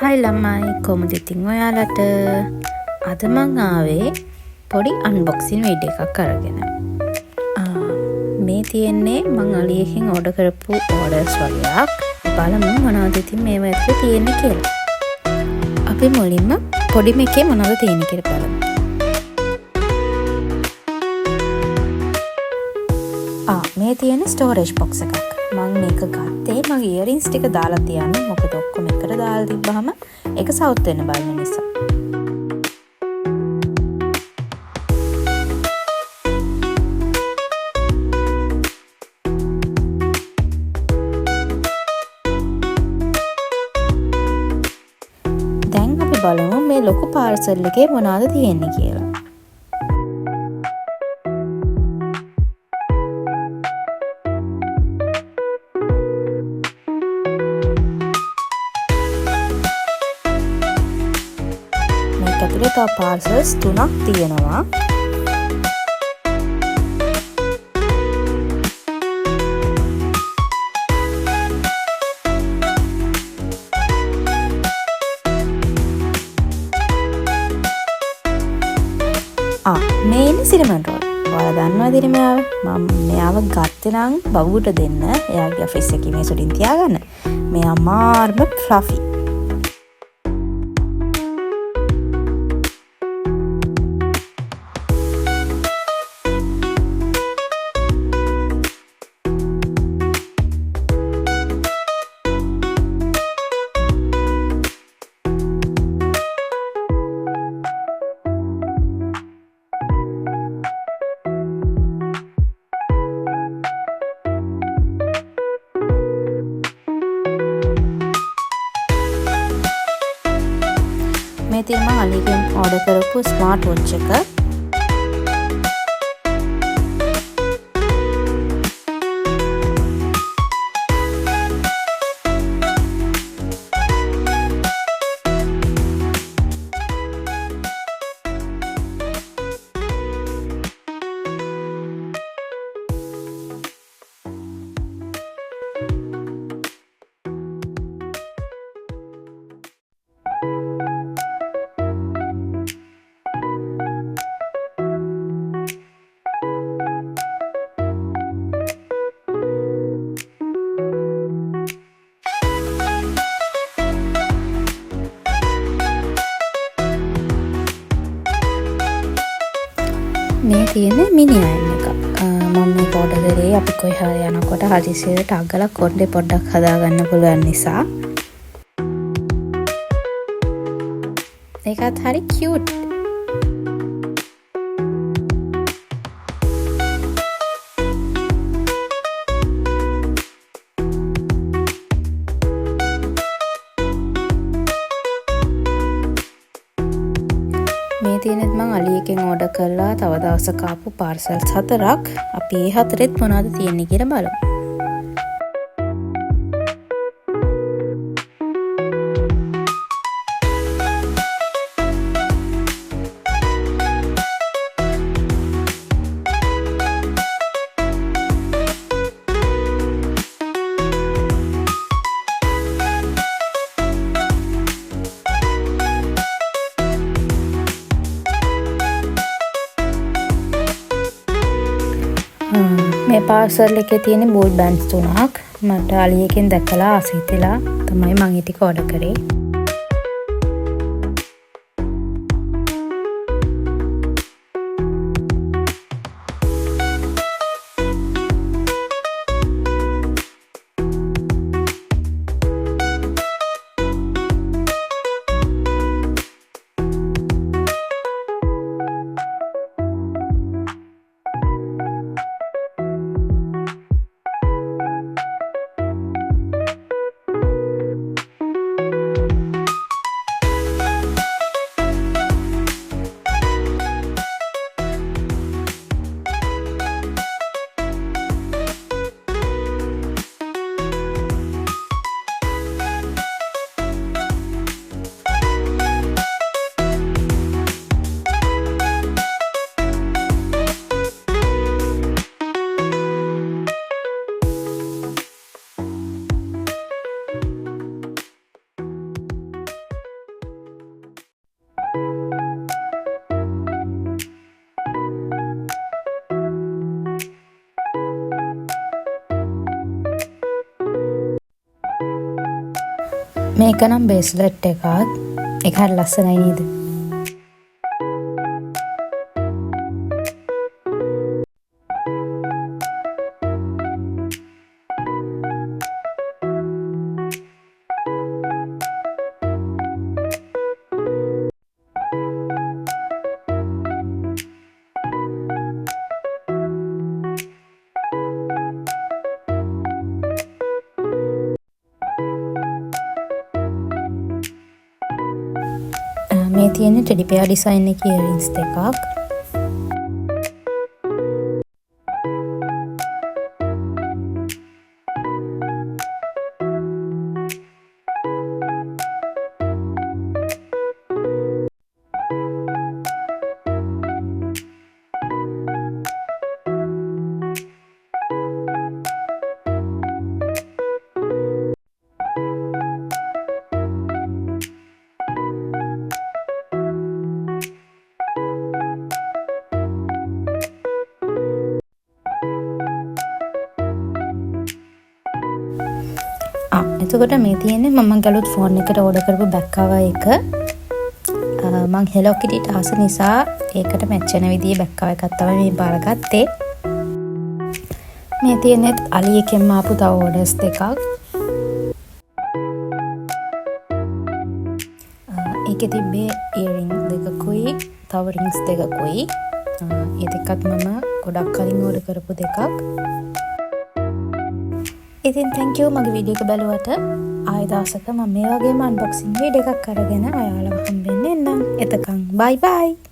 හයි ළමයි කොහොමද ඉතින් ඔයාලට අද මං ආවේ පොඩි අන්බොක්සින් වීඩියෝ එකක් අරගෙන. මේ තියෙන්නේ මං අලියකින් ඕඩර් කරපු ඕඩර්ස් වගේක්. බලමු මොනවද ඉතින් මේවා ඇතුලේ තියෙන්නේ කියලා. අපි මුලින්ම පොඩි මේකේ මොනවද තියෙන්නේ කියලා බලමු. මේ තියෙන ස්ටෝරේජ් බොක්ස් එකක්. මම මේක ගත්තේ මගේ ඉයරින්ග්ස් ටික දාලා තියන්න. මොකද ඔක්කොම එකට දාලා තිබ්බහම ඒක සවුත් වෙන්න බලන නිසා. දැන් අපි බලමු මේ ලොකු පාර්සල් එකේ මොනවද තියෙන්නේ කියලා. ඇතුලේ තව පාර්සල්ස් 3ක් තියෙනවා. මේ ඉන්නේ සිනමන් රෝල්. ඔයාලා දන්නවද ඉතින් මෙයාව? මම මෙයාව ගත්තේ නම් බබුට දෙන්න. එයාගේ ඔෆිස් එකේ මේ සුඩින් තියාගන්න. මෙයා මාර්ම ෆ්ලෆි. මේ තියෙන මම අලිගෙන් ඕඩර් කරපු ස්මාර්ට් වොච් එක. මේ තියෙන මිනි අයන් එක. මම මේක ඕඩර් කරේ අපි කොයි හරි යනකොට හදිසියට අග්ගලා කොණ්ඩේ පොඩ්ඩක් හදාගන්න පුළුවන් නිසා. ඒකත් හරි කියුට්. මේ තියෙනෙත් මං අලියකින් ඕඩර් කරලා තව දවසක ආපු පාර්සල්ස් 4ක්. අපි ඒ 4ෙත් මොනවද තියෙන්නේ කියලා බලමු. මේ පාර්සල් එකේ තියෙන බෝල් බෑන්ඩ්ස් 3ක්. මට අලියකින් දැකලා ආසිතලා තමයි මම ඒ ටික ඕඩර් කරේ. මේක නම් බේස්ලට් එකක්. ඒක හරිය ලස්සනයි නේද? මේ තියෙන ටෙඩි බෙයා ඩිසයින් එකේ ඉයරින්ග්ස් දෙකක්. එතකොට මේ තියෙන්නේ මම ගලුත් ෆෝන් එකට ඕඩර් කරපු බැක් කවර් එක. මම Hello Kitty ආස නිසා ඒකට මැච් වෙන විදිහේ බැක් කවර් එකක් තමයි මේ බාරගත්තේ. මේ තියෙන්නේ අලි එකෙන් ආපු තව ඕඩර්ස් දෙකක්. ඒකේ තිබ්බේ ඉයරින්ග් දෙකකුයි තව රින්ග්ස් දෙකකුයි. ඒ දෙකත් මම ගොඩක් කලින් ඕඩර් කරපු දෙකක්. ඉතින් thank you මගේ වීඩියෝ එක බලුවට. ආයෙ දවසක මම මේ වගේම අන්බොක්සින් වීඩියෝ එකක් අරගෙන ඔයාලව හම්බෙන්න එන්නම්. එතකන් bye bye.